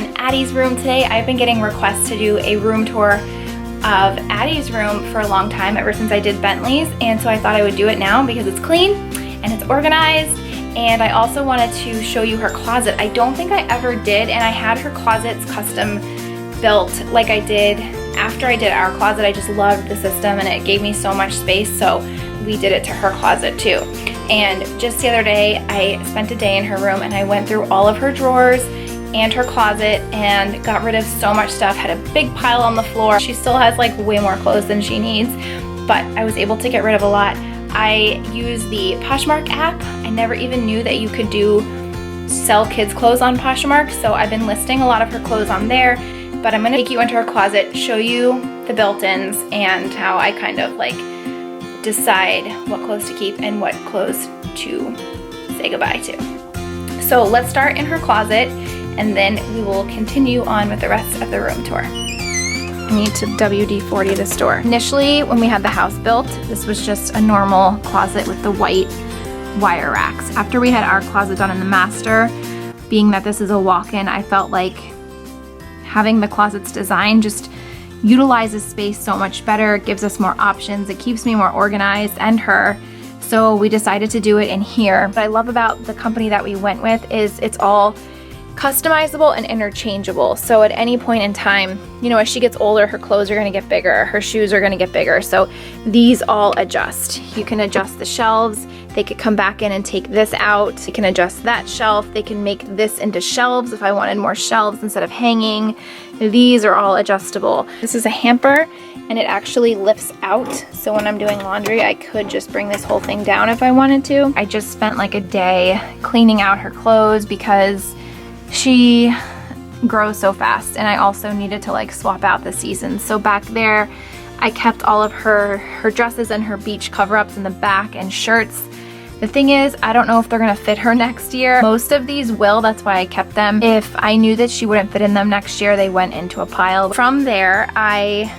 in Addie's room today. I've been getting requests to do a room tour of Addie's room for a long time, ever since I did Bentley's, and so I thought I would do it now because it's clean and it's organized. And I also wanted to show you her closet. I don't think I ever did, and I had her closets custom built like I did after I did our closet. I just loved the system and it gave me so much space, so we did it to her closet too. And just the other day, I spent a day in her room and I went through all of her drawers and her closet and got rid of so much stuff. Had a big pile on the floor. She still has like way more clothes than she needs, but I was able to get rid of a lot. I use the Poshmark app. I never even knew that you could sell kids clothes on Poshmark, so I've been listing a lot of her clothes on there. But I'm gonna take you into her closet, show you the built-ins and how I kind of like decide what clothes to keep and what clothes to say goodbye to. So let's start in her closet and then we will continue on with the rest of the room tour. I need to WD-40 the store. Initially, when we had the house built, this was just a normal closet with the white wire racks. After we had our closet done in the master, being that this is a walk-in, I felt like having the closet's design just utilizes space so much better. It gives us more options. It keeps me more organized and her. So we decided to do it in here. What I love about the company that we went with is it's all customizable and interchangeable. So at any point in time, you know, as she gets older, her clothes are gonna get bigger, her shoes are gonna get bigger. So these all adjust. You can adjust the shelves. They could come back in and take this out. You can adjust that shelf. They can make this into shelves if I wanted more shelves instead of hanging. These are all adjustable. This is a hamper and it actually lifts out. So when I'm doing laundry, I could just bring this whole thing down if I wanted to. I just spent like a day cleaning out her clothes because she grows so fast, and I also needed to like swap out the seasons. So back there, I kept all of her dresses and her beach cover-ups in the back and shirts. The thing is, I don't know if they're gonna fit her next year. Most of these will, that's why I kept them. If I knew that she wouldn't fit in them next year, they went into a pile. From there, I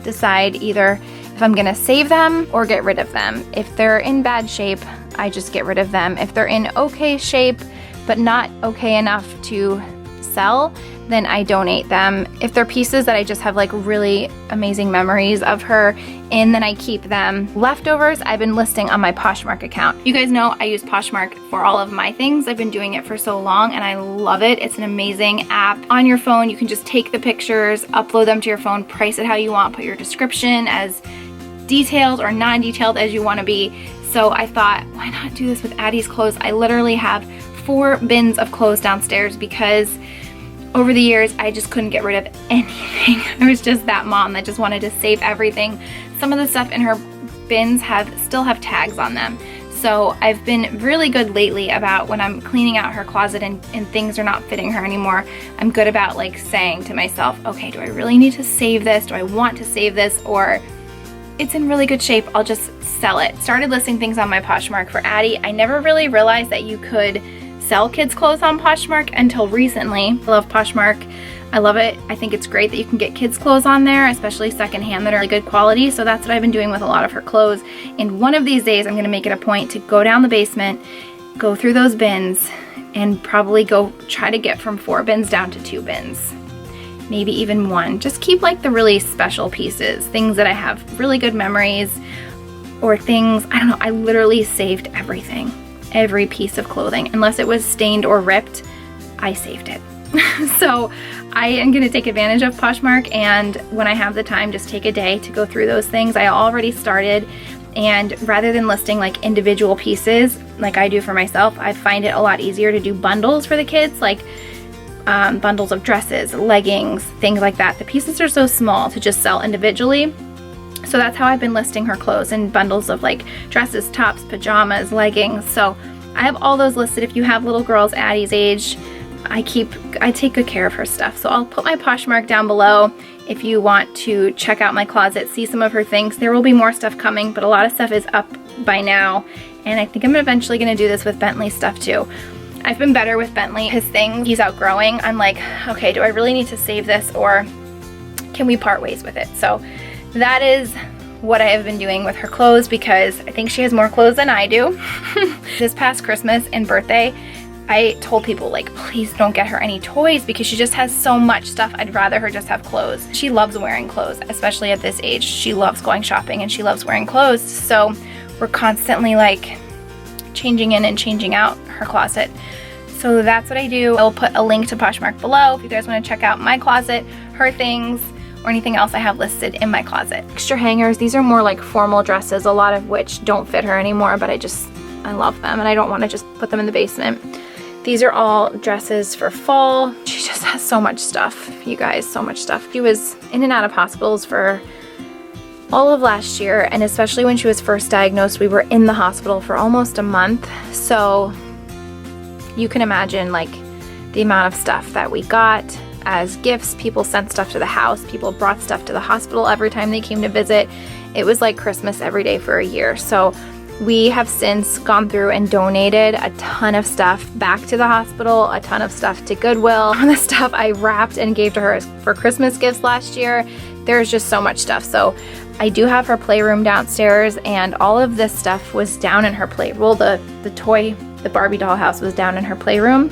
decide either if I'm gonna save them or get rid of them. If they're in bad shape, I just get rid of them. If they're in okay shape, but not okay enough to sell, then I donate them. If they're pieces that I just have like really amazing memories of her in, then I keep them. Leftovers, I've been listing on my Poshmark account. You guys know I use Poshmark for all of my things. I've been doing it for so long and I love it. It's an amazing app. On your phone, you can just take the pictures, upload them to your phone, price it how you want, put your description as detailed or non-detailed as you want to be. So I thought, why not do this with Addie's clothes? I literally have 4 bins of clothes downstairs because over the years I just couldn't get rid of anything. I was just that mom that just wanted to save everything. Some of the stuff in her bins still have tags on them. So I've been really good lately about when I'm cleaning out her closet and things are not fitting her anymore, I'm good about like saying to myself, okay, do I really need to save this? Do I want to save this? Or it's in really good shape, I'll just sell it. Started listing things on my Poshmark for Addie. I never really realized that you could sell kids clothes on Poshmark until recently. I love Poshmark. I love it. I think it's great that you can get kids clothes on there, especially secondhand that are good quality. So that's what I've been doing with a lot of her clothes. And one of these days I'm gonna make it a point to go down the basement, go through those bins, and probably go try to get from 4 bins down to 2 bins. Maybe even 1. Just keep like the really special pieces, things that I have really good memories, or things, I don't know, I literally saved everything. Every piece of clothing, unless it was stained or ripped, I saved it. So I am gonna take advantage of Poshmark, and when I have the time, just take a day to go through those things. I already started, and rather than listing like individual pieces like I do for myself, I find it a lot easier to do bundles for the kids, like bundles of dresses, leggings, things like that. The pieces are so small to just sell individually. So that's how I've been listing her clothes in bundles of like dresses, tops, pajamas, leggings. So I have all those listed. If you have little girls Addie's age, I take good care of her stuff. So I'll put my Poshmark down below if you want to check out my closet, see some of her things. There will be more stuff coming, but a lot of stuff is up by now. And I think I'm eventually gonna do this with Bentley stuff too. I've been better with Bentley. His things he's outgrowing. I'm like, okay, do I really need to save this or can we part ways with it? So that is what I have been doing with her clothes because I think she has more clothes than I do. This past Christmas and birthday, I told people, like, please don't get her any toys because she just has so much stuff. I'd rather her just have clothes. She loves wearing clothes, especially at this age. She loves going shopping and she loves wearing clothes. So we're constantly like changing in and changing out her closet. So that's what I do. I'll put a link to Poshmark below if you guys want to check out my closet, her things, or anything else I have listed in my closet. Extra hangers. These are more like formal dresses, a lot of which don't fit her anymore, but I love them and I don't want to just put them in the basement. These are all dresses for fall. She just has so much stuff, you guys, so much stuff. She was in and out of hospitals for all of last year, and especially when she was first diagnosed, we were in the hospital for almost a month. So you can imagine like the amount of stuff that we got as gifts. People sent stuff to the house. People brought stuff to the hospital every time they came to visit. It was like Christmas every day for a year. So we have since gone through and donated a ton of stuff back to the hospital, a ton of stuff to Goodwill. Some of the stuff I wrapped and gave to her for Christmas gifts last year. There's just so much stuff. So I do have her playroom downstairs, and all of this stuff was down in her play. Well, the Barbie doll house was down in her playroom.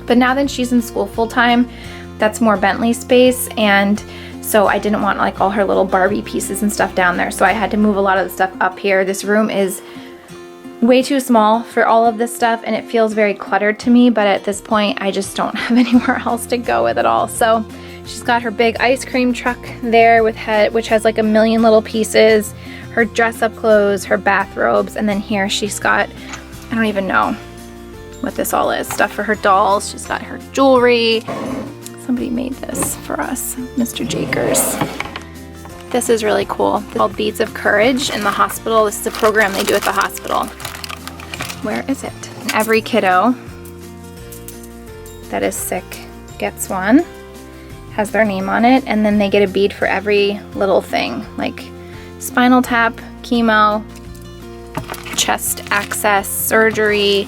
But now that she's in school full time, that's more Bentley space, and so I didn't want like all her little Barbie pieces and stuff down there. So I had to move a lot of the stuff up here. This room is way too small for all of this stuff, and it feels very cluttered to me, but at this point I just don't have anywhere else to go with it all. So she's got her big ice cream truck there which has like a million little pieces, her dress up clothes, her bathrobes, and then here she's got, I don't even know what this all is, stuff for her dolls. She's got her jewelry. Somebody made this for us, Mr. Jakers. This is really cool. It's called Beads of Courage in the hospital. This is a program they do at the hospital. Where is it? Every kiddo that is sick gets one, has their name on it, and then they get a bead for every little thing, like spinal tap, chemo, chest access, surgery,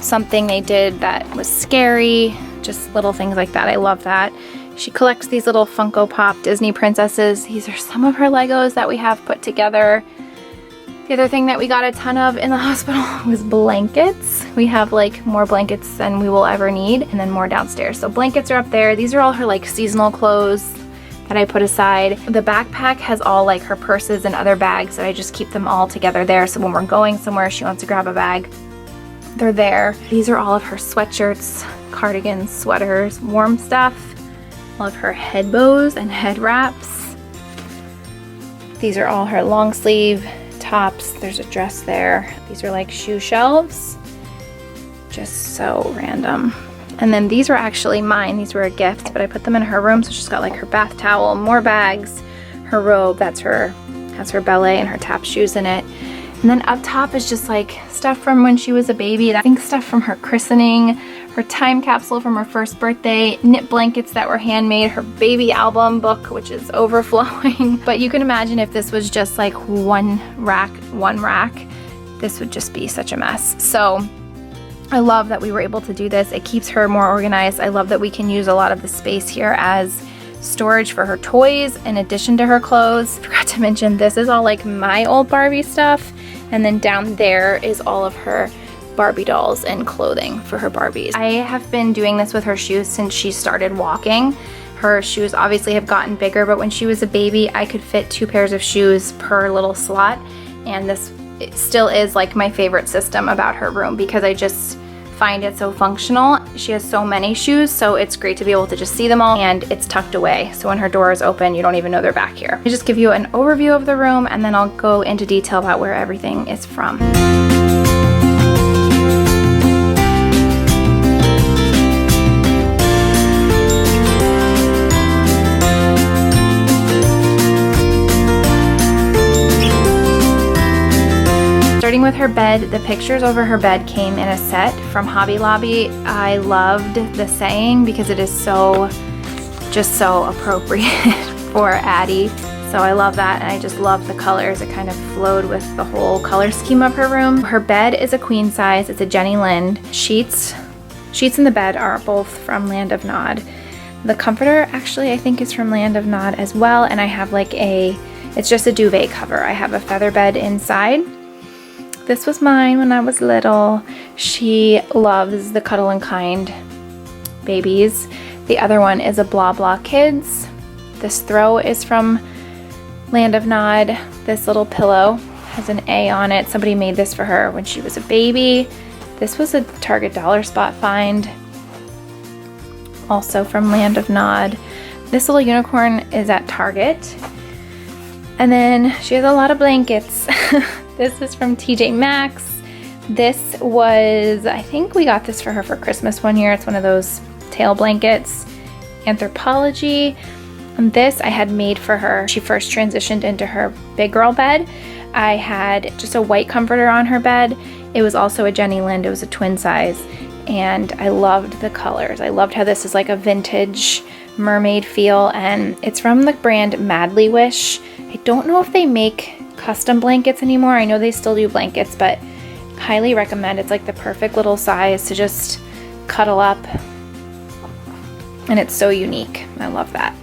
something they did that was scary, just little things like that. I love that. She collects these little Funko Pop Disney princesses. These are some of her Legos that we have put together. The other thing that we got a ton of in the hospital was blankets. We have like more blankets than we will ever need, and then more downstairs. So blankets are up there. These are all her like seasonal clothes that I put aside. The backpack has all like her purses and other bags that I just keep them all together there. So when we're going somewhere, she wants to grab a bag, they're there. These are all of her sweatshirts, cardigans, sweaters, warm stuff. All of her head bows and head wraps. These are all her long sleeve tops. There's a dress there. These are like shoe shelves. Just so random. And then these were actually mine. These were a gift, but I put them in her room. So she's got like her bath towel, more bags, her robe, has her ballet and her tap shoes in it. And then up top is just like stuff from when she was a baby. I think stuff from her christening, her time capsule from her first birthday, knit blankets that were handmade, her baby album book, which is overflowing. But you can imagine if this was just like one rack, this would just be such a mess. So I love that we were able to do this. It keeps her more organized. I love that we can use a lot of the space here as storage for her toys in addition to her clothes. Forgot to mention, this is all like my old Barbie stuff. And then down there is all of her Barbie dolls and clothing for her Barbies. I have been doing this with her shoes since she started walking. Her shoes obviously have gotten bigger, but when she was a baby, I could fit 2 pairs of shoes per little slot. And this still is like my favorite system about her room because I just find it so functional. She has so many shoes, so it's great to be able to just see them all, and it's tucked away. So when her door is open, you don't even know they're back here. I just give you an overview of the room, and then I'll go into detail about where everything is from. Starting with her bed, the pictures over her bed came in a set from Hobby Lobby. I loved the saying because it is just so appropriate for Addie. So I love that, and I just love the colors. It kind of flowed with the whole color scheme of her room. Her bed is a queen size. It's a Jenny Lind. Sheets in the bed are both from Land of Nod. The comforter actually I think is from Land of Nod as well, and I have like it's just a duvet cover. I have a feather bed inside. This was mine when I was little. She loves the Cuddle and Kind babies. The other one is a Blah Blah Kids. This throw is from Land of Nod. This little pillow has an A on it. Somebody made this for her when she was a baby. This was a Target Dollar Spot find, also from Land of Nod. This little unicorn is at Target. And then she has a lot of blankets. This is from TJ Maxx. This was, I think we got this for her for Christmas one year. It's one of those tail blankets. Anthropologie. And this I had made for her. She first transitioned into her big girl bed. I had just a white comforter on her bed. It was also a Jenny Lind. It was a twin size. And I loved the colors. I loved how this is like a vintage mermaid feel. And it's from the brand Madly Wish. I don't know if they make custom blankets anymore. I know they still do blankets, but highly recommend. It's like the perfect little size to just cuddle up. And it's so unique. I love that.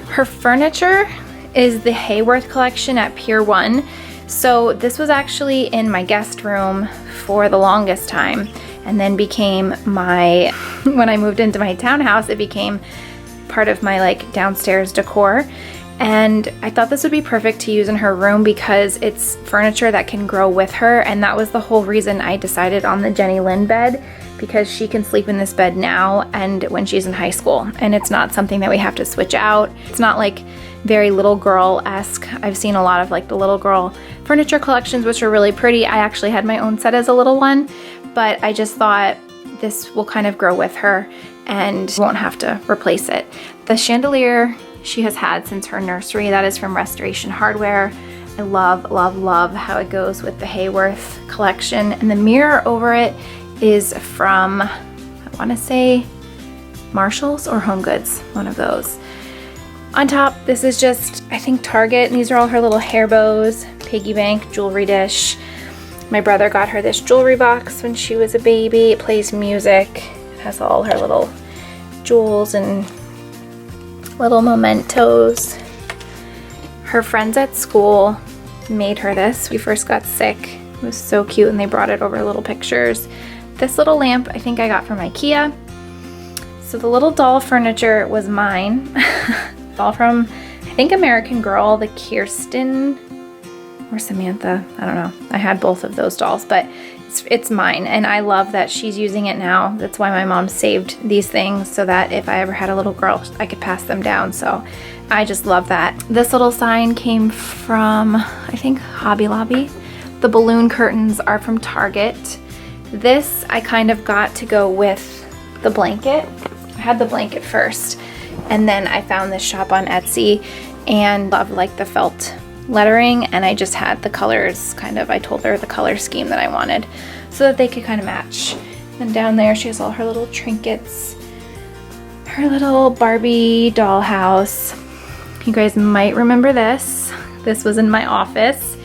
Her furniture is the Hayworth collection at Pier 1. So this was actually in my guest room for the longest time, and then became my, when I moved into my townhouse, it became part of my like downstairs decor. And I thought this would be perfect to use in her room because it's furniture that can grow with her, and that was the whole reason I decided on the Jenny Lind bed, because she can sleep in this bed now and when she's in high school, and it's not something that we have to switch out. It's not like very little girl-esque. I've seen a lot of like the little girl furniture collections, which are really pretty. I actually had my own set as a little one, but I just thought this will kind of grow with her and won't have to replace it. The chandelier she has had since her nursery. That is from Restoration Hardware. I love, love, love how it goes with the Hayworth collection. And the mirror over it is from, I want to say Marshall's or Home Goods, one of those. On top, this is just, I think, Target, and these are all her little hair bows, piggy bank, jewelry dish. My brother got her this jewelry box when she was a baby. It plays music. It has all her little jewels and little mementos. Her friends at school made her this. We first got sick. It was so cute, and they brought it over little pictures. This little lamp I think I got from IKEA. So the little doll furniture was mine. All from, I think, American Girl, the Kirsten or Samantha. I don't know. I had both of those dolls, but it's mine, and I love that she's using it now. That's why my mom saved these things, so that if I ever had a little girl, I could pass them down. So I just love that. This little sign came from, I think, Hobby Lobby. The balloon curtains are from Target. This I kind of got to go with the blanket. I had the blanket first, and then I found this shop on Etsy and loved like the felt lettering, and I just had the colors kind of, I told her the color scheme that I wanted so that they could kind of match. And down there she has all her little trinkets, her little Barbie dollhouse. You guys might remember this. This was in my office.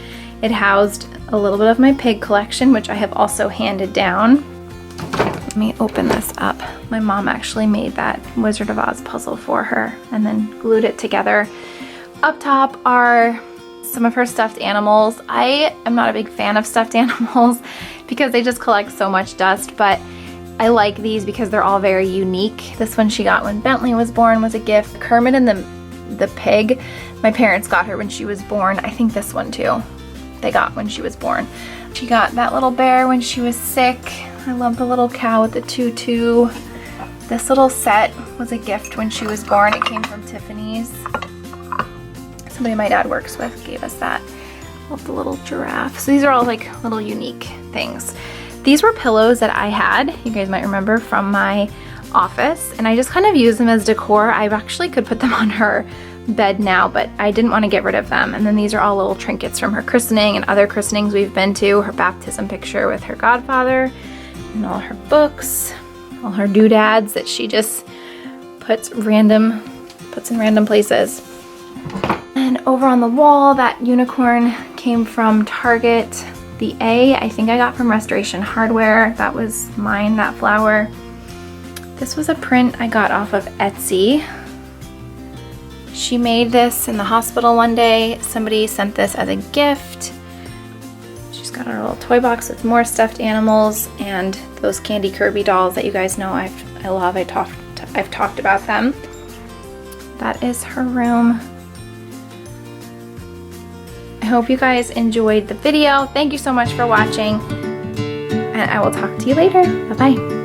It housed a little bit of my pig collection, which I have also handed down. Let me open this up. My mom actually made that Wizard of Oz puzzle for her and then glued it together. Up top are some of her stuffed animals. I am not a big fan of stuffed animals because they just collect so much dust, but I like these because they're all very unique. This one she got when Bentley was born was a gift. Kermit and the pig, my parents got her when she was born. I think this one too, they got when she was born. She got that little bear when she was sick. I love the little cow with the tutu. This little set was a gift when she was born. It came from Tiffany's. Somebody my dad works with gave us that. Love the little giraffe. So these are all like little unique things. These were pillows that I had, you guys might remember, from my office, and I just kind of use them as decor. I actually could put them on her bed now, but I didn't want to get rid of them. And then these are all little trinkets from her christening and other christenings we've been to, her baptism picture with her godfather, and all her books, all her doodads that she just puts in random places. And over on the wall, that unicorn came from Target. The A, I think I got from Restoration Hardware. That was mine, that flower. This was a print I got off of Etsy. She made this in the hospital one day. Somebody sent this as a gift. She's She's got her little toy box with more stuffed animals and those Candy Kirby dolls that you guys know I love. I've talked about them. That is her room. I hope you guys enjoyed the video. Thank you so much for watching, and I will talk to you later. Bye-bye.